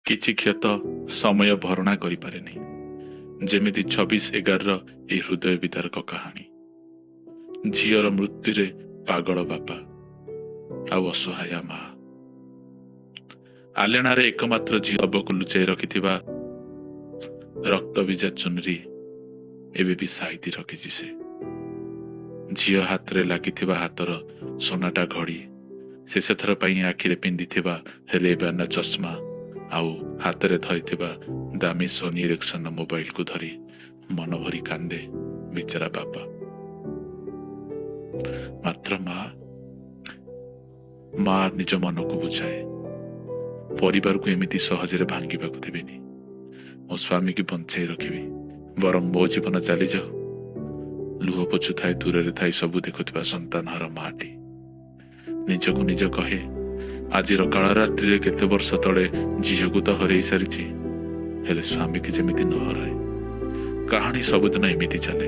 କିଛି କ୍ଷତ ସମୟ ଭରଣା କରିପାରେନି। ଯେମିତି 26/11 ଏହି ହୃଦୟ ବିଦାରକ କାହାଣୀ। ଝିଅର ମୃତ୍ୟୁରେ ପାଗଳ ବାପା ଆଉ ଅସହାୟା ମା। ଆଲେଣାରେ ଏକମାତ୍ର ଝିଅ ଅବକୁ ଲୁଚାଇ ରଖିଥିବା ରକ୍ତବିଜା ଚୁନରି ଏବେ ବି ସାଇତି ରଖିଛି ସେ। ଝିଅ ହାତରେ ଲାଗିଥିବା ହାତର ସୁନାଟା ଘଡ଼ି, ଶେଷଥର ପାଇଁ ଆଖିରେ ପିନ୍ଧିଥିବା ରେବାନା ଚଷମା ଆଉ ହାତରେ ଧରିଥିବା ଦାମୀ ସୋନି ଇରେକ୍ସନ ମୋବାଇଲକୁ ଧରି ମନ ଭରି କାନ୍ଦେ ବିଚରା ବାପା। ମାତ୍ର ମା ନିଜ ମନକୁ ବୁଝାଏ, ପରିବାରକୁ ଏମିତି ସହଜରେ ଭାଙ୍ଗିବାକୁ ଦେବିନି। ମୋ ସ୍ୱାମୀକି ବଞ୍ଚାଇ ରଖିବି, ବରଂ ମୋ ଜୀବନ ଚାଲିଯାଉ। ଲୁହ ପୋଛୁଥାଏ ଦୂରରେ ଥାଇ ସବୁ ଦେଖୁଥିବା ସନ୍ତାନର ମାଟି। ନିଜକୁ ନିଜ କହେ, ଆଜିର କାଳରାତ୍ରିରେ କେତେ ବର୍ଷ ତଳେ ଝିଅକୁ ତ ହରେଇ ସାରିଛି, ହେଲେ ସ୍ୱାମୀକି ଯେମିତି ନ ହରାଏ। କାହାଣୀ ସବୁଦିନ ଏମିତି ଚାଲେ।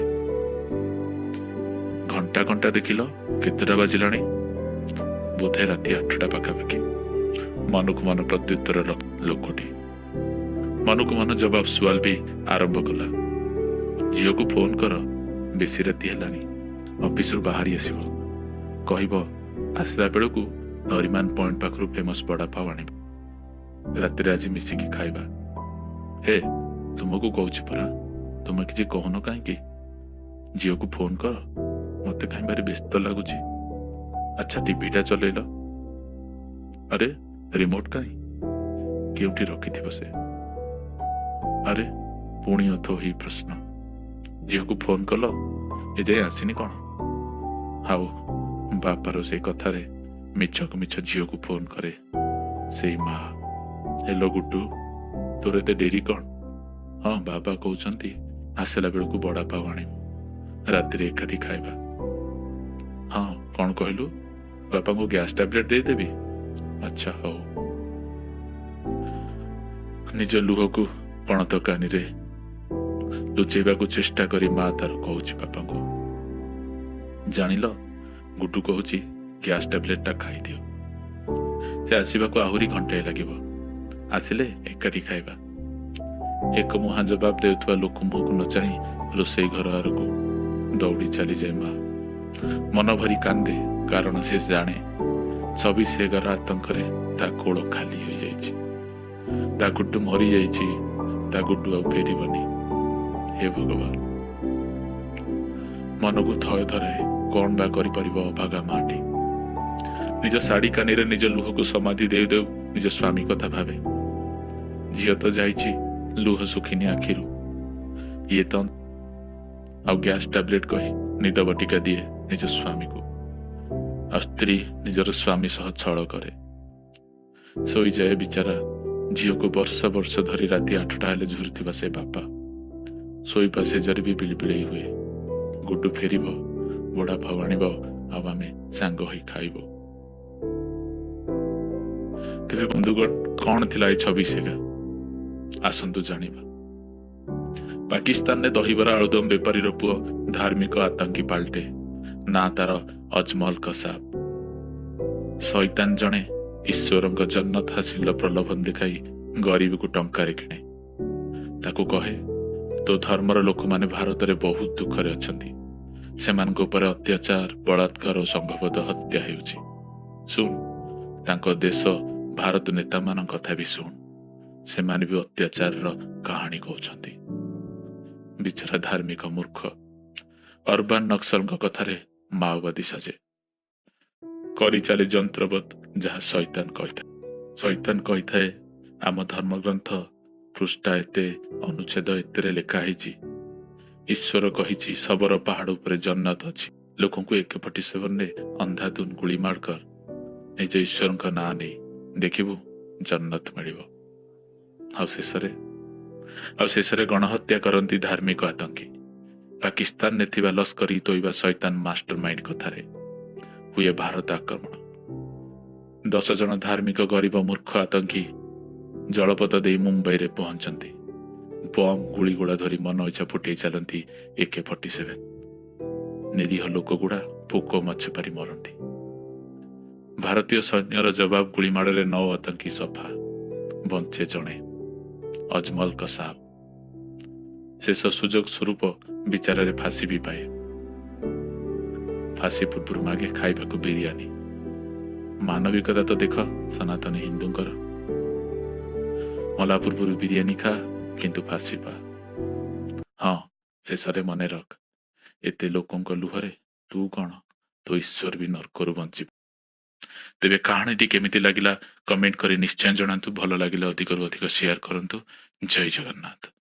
ଘଣ୍ଟା ଘଣ୍ଟା ଦେଖିଲ କେତେଟା ବାଜିଲାଣି? ବୋଧେ ରାତି 8ଟା ପାଖାପାଖି। ମନକୁ ମନ ପ୍ରତ୍ୟୁତ୍ତର ଲୋକଟି। ମନକୁ ମନ ଜବାବ ସୁଆଲ ବି ଆରମ୍ଭ କଲା। ଝିଅକୁ ଫୋନ କର, ବେଶୀ ରାତି ହେଲାଣି, ଅଫିସରୁ ବାହାରି ଆସିବ। କହିବ ଆସିଲା ବେଳକୁ ନରିମାନ ପଏଣ୍ଟ ପାଖରୁ ଫେମସ ବଡାପାଉ ଆଣିବ। ରାତିରେ ଆଜି ମିଶିକି ଖାଇବା। ହେ, ତୁମକୁ କହୁଛି ପରା, ତୁମେ କିଛି କହୁନ କାହିଁକି? ଝିଅକୁ ଫୋନ କର, ମତେ କାହିଁ ଭାରି ବ୍ୟସ୍ତ ଲାଗୁଛି। ଆଚ୍ଛା, ଟିଭିଟା ଚଲେଇଲ। ଆରେ, ରିମୋଟ କାହିଁ? କେଉଁଠି ରଖିଥିବ ସେ? ଆରେ, ପୁଣି ଅଥୋହି ପ୍ରଶ୍ନ। ଝିଅକୁ ଫୋନ କଲ, ଏଯାଏ ଆସିନି କ'ଣ? ଆଉ ବାପାର ସେଇ କଥାରେ ମିଛକୁ ମିଛ ଝିଅକୁ ଫୋନ କରେ ସେଇ ମା। ହେଲୋ ଗୁଡୁ, ତୋର ଏତେ ଡେରି କ'ଣ? ହଁ, ବାବା କହୁଛନ୍ତି ଆସିଲା ବେଳକୁ ବଡାପାଉ ଆଣିବୁ, ରାତିରେ ଏକାଠି ଖାଇବା। ହଁ, କ'ଣ କହିଲୁ? ବାପାଙ୍କୁ ଗ୍ୟାସ୍ ଟ୍ୟାବଲେଟ୍ ଦେଇଦେବି? ଆଚ୍ଛା, ହଉ। ନିଜ ଲୁହକୁ ପଣତ କାନିରେ ଲୁଚେଇବାକୁ ଚେଷ୍ଟା କରି ମା ତାର କହୁଛି ବାପାଙ୍କୁ, ଜାଣିଲ, ଗୁଡୁ କହୁଛି ଗ୍ୟାସ୍ ଟ୍ୟାବଲେଟଟା ଖାଇଦିଅ। ସେ ଆସିବାକୁ ଆହୁରି ଘଣ୍ଟାଏ ଲାଗିବ, ଆସିଲେ ଏକାଠି ଖାଇବା। ଏକ ମୁହାଁ ଜବାବ ଦେଉଥିବା ଲୋକ ମୁହଁକୁ ନ ଚାହିଁ ରୋଷେଇ ଘର ଆଡ଼କୁ ଦୌଡ଼ି ଚାଲିଯାଏ ମା। ମନ ଭରି କାନ୍ଦେ, କାରଣ ସେ ଜାଣେ 26/11 ଆତଙ୍କରେ ତା କୋଳ ଖାଲି ହୋଇଯାଇଛି। ତା ଗୁଡୁ ମରିଯାଇଛି, ତା ଗୁଡୁ ଆଉ ଫେରିବନି। ହେ ଭଗବାନ, ମନକୁ ଥୟ ଧରାଏ। କ'ଣ ବା କରିପାରିବ ଅଭାଗା ମାଟି। ନିଜ ଶାଢ଼ୀ କାନିରେ ନିଜ ଲୁହକୁ ସମାଧି ଦେଉ ଦେଉ ନିଜ ସ୍ୱାମୀ କଥା ଭାବେ। ଝିଅ ତ ଯାଇଛି, ଲୁହ ଶୁଖିନି ଆଖିରୁ। ଇଏ ତ ଆଉ ଗ୍ୟାସ୍ ଟ୍ୟାବଲେଟ୍ କହି ନିଦ ବଟିକା ଦିଏ ନିଜ ସ୍ୱାମୀକୁ। ଆଉ ସ୍ତ୍ରୀ ନିଜର ସ୍ୱାମୀ ସହ ଛଳ କରେ। ଶୋଇଯାଏ ବିଚାରା। ଝିଅକୁ ବର୍ଷ ବର୍ଷ ଧରି ରାତି 8ଟା ହେଲେ ଝୁରୁଥିବା ସେ ବାପା ଶୋଇବା ସେଜରେ ବି ବିଳିବିଳେଇ ହୁଏ। ଗୁଡୁ ଫେରିବ, ବଡାପାଉ ଆଣିବ, ଆଉ ଆମେ ସାଙ୍ଗ ହୋଇ ଖାଇବୁ। ତେବେ ବନ୍ଧୁଗଣ, କ'ଣ ଥିଲା ଏ 26/11? ଆସନ୍ତୁ ଜାଣିବା। ପାକିସ୍ତାନରେ ଦହିବରା ଆଳୁଦମ ବେପାରୀର ପୁଅ ଧାର୍ମିକ ଆତଙ୍କୀ ପାଲଟେ। ନା ତାର ଅଜମଲ କସାବ। ଶୈତାନ ଜଣେ ଈଶ୍ୱରଙ୍କ ଜନ୍ନତ ହାସିଲର ପ୍ରଲୋଭନ ଦେଖାଇ ଗରିବକୁ ଟଙ୍କାରେ କିଣେ। ତାକୁ କହେ, ତୋ ଧର୍ମର ଲୋକମାନେ ଭାରତରେ ବହୁତ ଦୁଃଖରେ ଅଛନ୍ତି। ସେମାନଙ୍କ ଉପରେ ଅତ୍ୟାଚାର, ବଳାତ୍କାର ଓ ସମ୍ଭବତଃ ହତ୍ୟା ହେଉଛି। ଶୁଣ, ତାଙ୍କ ଦେଶ ଭାରତ ନେତାମାନଙ୍କ କଥା ବି ଶୁଣ। ସେମାନେ ବି ଅତ୍ୟାଚାରର କାହାଣୀ କହୁଛନ୍ତି। ବିଚାରା ଧାର୍ମିକ ମୂର୍ଖ ଅରବାନ ନକ୍ସଲଙ୍କ କଥାରେ ମାଓବାଦୀ ସାଜେ। କରିଚାଲେ ଯନ୍ତ୍ରବତ୍ ଯାହା ଶୈତାନ କହିଥାଏ। ଶୈତାନ କହିଥାଏ, ଆମ ଧର୍ମଗ୍ରନ୍ଥ ପୃଷ୍ଠା ଏତେ, ଅନୁଚ୍ଛେଦ ଏତେରେ ଲେଖା ହେଇଛି, ଈଶ୍ୱର କହିଛି ଶବର ପାହାଡ଼ ଉପରେ ଜନ୍ନତ ଅଛି। ଲୋକଙ୍କୁ AK-47ରେ ଅନ୍ଧାଧୁନ ଗୁଳିମାଡ଼ କର, ନିଜ ଈଶ୍ୱରଙ୍କ ନାଁ ନେଇ, ଦେଖିବୁ ଜନ୍ନତ ମିଳିବ। ଆଉ ଶେଷରେ ଗଣହତ୍ୟା କରନ୍ତି ଧାର୍ମିକ ଆତଙ୍କୀ। ପାକିସ୍ତାନରେ ଥିବା ଲସ୍କର-ଇ ତୋଇବା ଶୈତାନ ମାଷ୍ଟର ମାଇଣ୍ଡ କଥାରେ ହୁଏ ଭାରତ ଆକ୍ରମଣ। 10 ଜଣ ଧାର୍ମିକ ଗରିବ ମୂର୍ଖ ଆତଙ୍କୀ ଜଳପଥ ଦେଇ ମୁମ୍ବାଇରେ ପହଞ୍ଚନ୍ତି। ବମ୍ ଗୁଳିଗୋଳା ଧରି ମନ ଇଚ୍ଛା ଫୁଟେଇ ଚାଲନ୍ତି AK-47। ନିରୀହ ଲୋକଗୁଡ଼ା ପୋକ ମାଛ ପାରି ମରନ୍ତି। ଭାରତୀୟ ସୈନ୍ୟର ଜବାବ ଗୁଳିମାଡ଼ରେ 9 ଆତଙ୍କୀ ସଫା। ବଞ୍ଚେ ଜଣେ ଅଜମଲ କସାବ। ଶେଷ ସୁଯୋଗ ସ୍ୱରୂପ ବିଚାରରେ ଫାଶୀ ବି ପାଏ। ଫାଶୀ ପୂର୍ବରୁ ମାଗେ ଖାଇବାକୁ ବିରିୟାନୀ। ମାନବିକତା ତ ଦେଖ ସନାତନୀ ହିନ୍ଦୁଙ୍କର। ମଲା ପୂର୍ବରୁ ବିରିୟାନୀ ଖା କିନ୍ତୁ ଫାଶୀ ପା। ହଁ, ଶେଷରେ ମନେ ରଖ, ଏତେ ଲୋକଙ୍କ ଲୁହରେ ତୁ କଣ, ତୋ ଈଶ୍ୱର ବି ନର୍କରୁ ବଞ୍ଚିବ। ତେବେ କାହାଣୀଟି କେମିତି ଲାଗିଲା କମେଣ୍ଟ କରି ନିଶ୍ଚୟ ଜଣାନ୍ତୁ। ଭଲ ଲାଗିଲେ ଅଧିକରୁ ଅଧିକ ସେୟାର କରନ୍ତୁ। ଜୟ ଜଗନ୍ନାଥ।